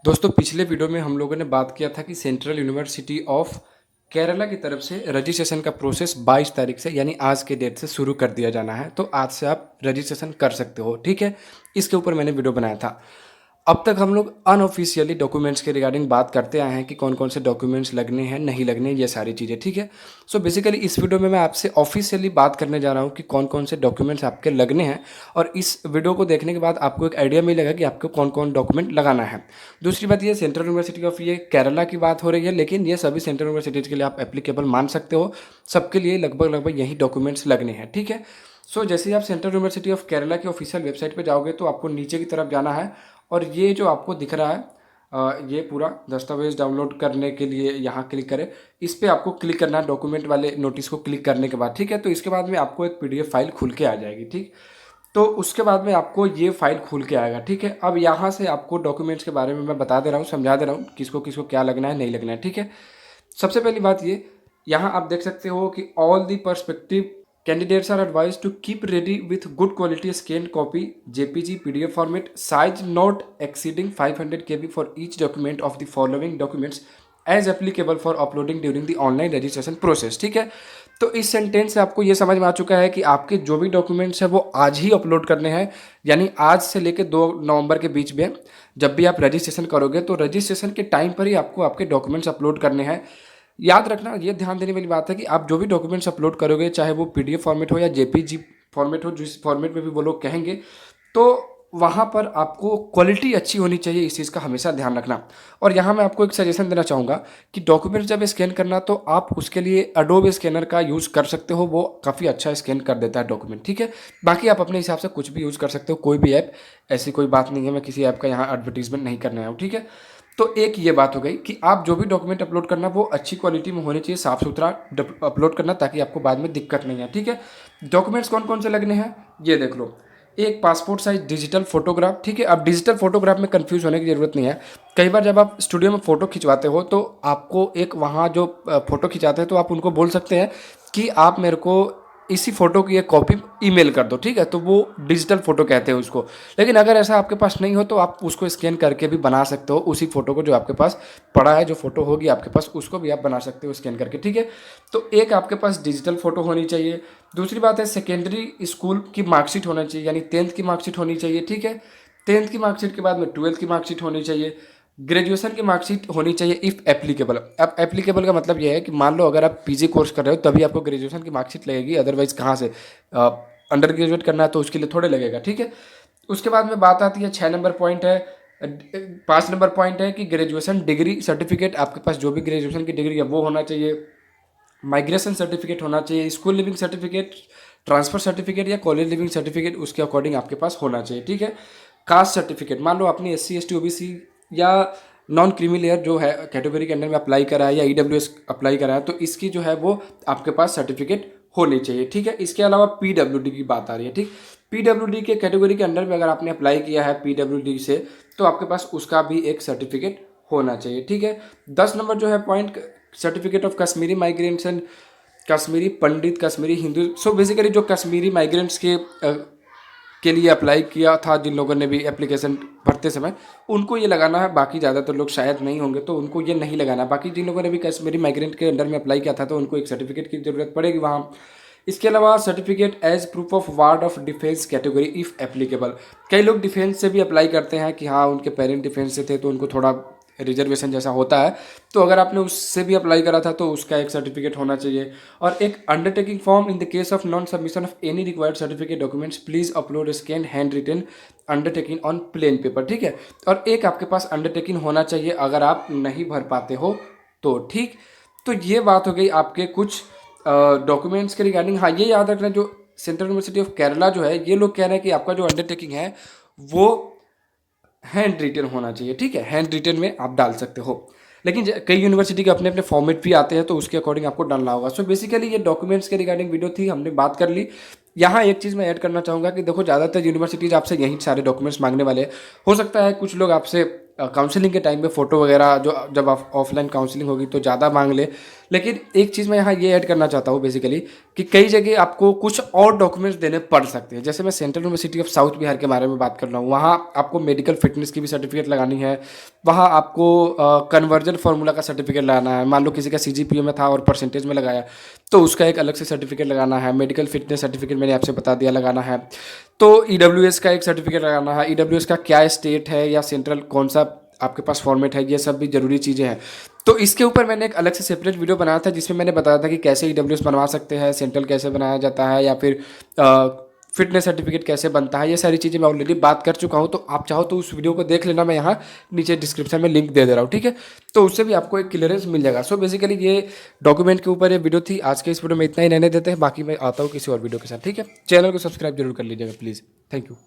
दोस्तों पिछले वीडियो में हम लोगों ने बात किया था कि सेंट्रल यूनिवर्सिटी ऑफ केरला की तरफ से रजिस्ट्रेशन का प्रोसेस 22 तारीख से यानी आज के डेट से शुरू कर दिया जाना है। तो आज से आप रजिस्ट्रेशन कर सकते हो, ठीक है। इसके ऊपर मैंने वीडियो बनाया था। अब तक हम लोग अनऑफिशियली डॉक्यूमेंट्स के रिगार्डिंग बात करते आए हैं कि कौन कौन से डॉक्यूमेंट्स लगने हैं, नहीं लगने, ये सारी चीज़ें, ठीक है। सो बेसिकली इस वीडियो में मैं आपसे ऑफिशियली बात करने जा रहा हूँ कि कौन कौन से डॉक्यूमेंट्स आपके लगने हैं, और इस वीडियो को देखने के बाद आपको एक आइडिया मिलेगा कि आपको कौन कौन डॉक्यूमेंट लगाना है। दूसरी बात, ये सेंट्रल यूनिवर्सिटी ऑफ ये केरला की बात हो रही है, लेकिन ये सभी सेंट्रल यूनिवर्सिटीज़ के लिए आप एप्लीकेबल मान सकते हो। सबके लिए लगभग लगभग यही डॉक्यूमेंट्स लगने हैं, ठीक है। सो जैसे ही आप सेंट्रल यूनिवर्सिटी ऑफ केरला की ऑफिशियल वेबसाइट पर जाओगे तो आपको नीचे की तरफ जाना है, और ये जो आपको दिख रहा है ये पूरा दस्तावेज डाउनलोड करने के लिए यहाँ क्लिक करें। इस पर आपको क्लिक करना है, डॉक्यूमेंट वाले नोटिस को क्लिक करने के बाद, ठीक है। तो इसके बाद में आपको एक पीडीएफ फाइल खुल के आ जाएगी, ठीक। तो उसके बाद में आपको ये फाइल खुल के आएगा, ठीक है। अब यहाँ से आपको डॉक्यूमेंट्स के बारे में मैं बता दे रहा हूँ, समझा दे रहा हूँ किसको किसको क्या लगना है, नहीं लगना है, ठीक है। सबसे पहली बात ये, यहाँ आप देख सकते हो कि all the perspective candidates are advised to keep ready with good quality scanned copy jpg pdf format size not exceeding 500 kb for each document of the following documents as applicable for uploading during the online registration process, ठीक है। तो इस sentence से आपको ये समझ में आ चुका है कि आपके जो भी डॉक्यूमेंट्स हैं वो आज ही अपलोड करने हैं, यानी आज से लेकर 2 नवंबर के बीच में जब भी आप रजिस्ट्रेशन करोगे तो रजिस्ट्रेशन के टाइम पर ही आपको आपके डॉक्यूमेंट्स अपलोड करने हैं। याद रखना, ये ध्यान देने वाली बात है कि आप जो भी डॉक्यूमेंट्स अपलोड करोगे, चाहे वो पीडीएफ फॉर्मेट हो या जेपीजी फॉर्मेट हो, जिस फॉर्मेट में भी वो लोग कहेंगे, तो वहाँ पर आपको क्वालिटी अच्छी होनी चाहिए। इस चीज़ का हमेशा ध्यान रखना। और यहाँ मैं आपको एक सजेशन देना चाहूँगा कि डॉक्यूमेंट्स जब स्कैन करना तो आप उसके लिए एडोब स्कैनर का यूज़ कर सकते हो, वो काफ़ी अच्छा स्कैन कर देता है डॉक्यूमेंट, ठीक है। बाकी आप अपने हिसाब से कुछ भी यूज़ कर सकते हो, कोई भी ऐप, ऐसी कोई बात नहीं है। मैं किसी ऐप का यहाँ एडवर्टीजमेंट नहीं करने आया हूँ, ठीक है। तो एक ये बात हो गई कि आप जो भी डॉक्यूमेंट अपलोड करना वो अच्छी क्वालिटी में होने चाहिए, साफ सुथरा अपलोड करना, ताकि आपको बाद में दिक्कत नहीं है, ठीक है। डॉक्यूमेंट्स कौन कौन से लगने हैं ये देख लो। एक पासपोर्ट साइज डिजिटल फोटोग्राफ, ठीक है। अब डिजिटल फोटोग्राफ में कंफ्यूज होने की ज़रूरत नहीं है। कई बार जब आप स्टूडियो में फ़ोटो खिंचवाते हो तो आपको एक वहाँ जो फ़ोटो खिंचाते हैं तो आप उनको बोल सकते हैं कि आप मेरे को इसी फ़ोटो की एक कॉपी ईमेल कर दो, ठीक है। तो वो डिजिटल फ़ोटो कहते हैं उसको। लेकिन अगर ऐसा आपके पास नहीं हो तो आप उसको स्कैन करके भी बना सकते हो, उसी फ़ोटो को जो आपके पास पड़ा है, जो फ़ोटो होगी आपके पास, उसको भी आप बना सकते हो स्कैन करके, ठीक है। तो एक आपके पास डिजिटल फ़ोटो होनी चाहिए। दूसरी बात है, सेकेंडरी स्कूल की मार्कशीट होना चाहिए, यानी 10th की मार्कशीट होनी चाहिए, ठीक है। 10th की मार्कशीट के बाद में 12th की मार्कशीट होनी चाहिए। ग्रेजुएशन की मार्कशीट होनी चाहिए इफ़ एप्लीकेबल। अब एप्लीकेबल का मतलब यह है कि मान लो अगर आप पीजी कोर्स कर रहे हो तभी आपको ग्रेजुएशन की मार्कशीट लगेगी, अदरवाइज़ कहाँ से। अंडर ग्रेजुएट करना है तो उसके लिए थोड़े लगेगा, ठीक है। उसके बाद में बात आती है 6 नंबर पॉइंट है, 5 नंबर पॉइंट है कि ग्रेजुएशन डिग्री सर्टिफिकेट, आपके पास जो भी ग्रेजुएशन की डिग्री है वो होना चाहिए। माइग्रेशन सर्टिफिकेट होना चाहिए, school leaving certificate, transfer certificate या कॉलेज लिविंग सर्टिफिकेट उसके अकॉर्डिंग आपके पास होना चाहिए, ठीक है। कास्ट सर्टिफिकेट, मान लो आपने SC ST OBC या नॉन क्रीमी लेयर जो है कैटेगरी के अंडर में अप्लाई करा है या EWS अप्लाई करा है, तो इसकी जो है वो आपके पास सर्टिफिकेट होनी चाहिए, ठीक है। इसके अलावा PWD की बात आ रही है, ठीक। PWD के कैटेगरी के अंडर में अगर आपने अप्लाई किया है PWD से तो आपके पास उसका भी एक सर्टिफिकेट होना चाहिए, ठीक है। 10 नंबर जो है point, certificate of Kashmiri migration, Kashmiri Pandit, Kashmiri Hindu. So basically जो कश्मीरी माइग्रेंट्स के लिए अप्लाई किया था, जिन लोगों ने भी एप्लीकेशन भरते समय, उनको ये लगाना है। बाकी ज़्यादातर लोग शायद नहीं होंगे तो उनको ये नहीं लगाना है। बाकी जिन लोगों ने भी कश्मीरी माइग्रेंट के अंडर में अप्लाई किया था तो उनको एक सर्टिफिकेट की ज़रूरत पड़ेगी वहाँ। इसके अलावा certificate as proof of ward of defence category if applicable. कई लोग डिफेंस से भी अप्लाई करते हैं कि हाँ उनके पेरेंट डिफेंस से थे तो उनको थोड़ा रिजर्वेशन जैसा होता है, तो अगर आपने उससे भी अप्लाई करा था तो उसका एक सर्टिफिकेट होना चाहिए। और एक undertaking form, in the case of non submission of any required certificate documents please upload scan handwritten undertaking on plain paper, ठीक है। और एक आपके पास अंडरटेकिंग होना चाहिए अगर आप नहीं भर पाते हो तो, ठीक। तो ये बात हो गई आपके कुछ डॉक्यूमेंट्स के रिगार्डिंग। हाँ, ये याद रखना, जो सेंट्रल यूनिवर्सिटी ऑफ केरला जो है, ये लोग कह रहे हैं कि आपका जो अंडरटेकिंग है वो हैंड रिटन होना चाहिए, ठीक है। हैंड रिटन में आप डाल सकते हो, लेकिन कई यूनिवर्सिटी के अपने अपने फॉर्मेट भी आते हैं तो उसके अकॉर्डिंग आपको डालना होगा। सो बेसिकली ये डॉक्यूमेंट्स के रिगार्डिंग वीडियो थी, हमने बात कर ली। यहाँ एक चीज़ मैं ऐड करना चाहूँगा कि देखो ज़्यादातर यूनिवर्सिटीज़ आपसे यही सारे डॉक्यूमेंट्स मांगने वाले हैं। हो सकता है कुछ लोग आपसे काउंसलिंग के टाइम पे फ़ोटो वगैरह जो जब ऑफलाइन काउंसलिंग होगी तो ज़्यादा मांग ले। लेकिन एक चीज़ मैं यहाँ ये ऐड करना चाहता हूँ बेसिकली कि कई जगह आपको कुछ और डॉक्यूमेंट्स देने पड़ सकते हैं। जैसे मैं central university of south Bihar के बारे में बात कर रहा हूँ, वहाँ आपको मेडिकल फिटनेस की भी सर्टिफिकेट लगानी है। वहाँ आपको कन्वर्जन फार्मूला का सर्टिफिकेट लगाना है। मान लो किसी का सीजीपीए में था और परसेंटेज में लगाया तो उसका एक अलग से सर्टिफिकेट लगाना है। मेडिकल फिटनेस सर्टिफिकेट मैंने आपसे बता दिया लगाना है। तो ईडब्ल्यूएस का एक सर्टिफिकेट लगाना है। ईडब्ल्यूएस का क्या स्टेट है या सेंट्रल कौन सा आपके पास फॉर्मेट है, ये सब भी ज़रूरी चीज़ें हैं। तो इसके ऊपर मैंने एक अलग से सेपरेट वीडियो बनाया था जिसमें मैंने बताया था कि कैसे ईडब्ल्यूएस बनवा सकते हैं, सेंट्रल कैसे बनाया जाता है, या फिर फिटनेस सर्टिफिकेट कैसे बनता है। ये सारी चीज़ें मैं ऑलरेडी बात कर चुका हूँ। तो आप चाहो तो उस वीडियो को देख लेना, मैं यहाँ नीचे डिस्क्रिप्शन में लिंक दे दे रहा हूँ, ठीक है। तो उससे भी आपको एक क्लियरेंस मिल जाएगा। सो बेसिकली ये डॉक्यूमेंट के ऊपर ये वीडियो थी। आज के इस वीडियो में इतना ही रहने देते हैं, बाकी मैं आता हूँ किसी और वीडियो के साथ, ठीक है। चैनल को सब्सक्राइब जरूर कर लीजिएगा प्लीज़। Thank you.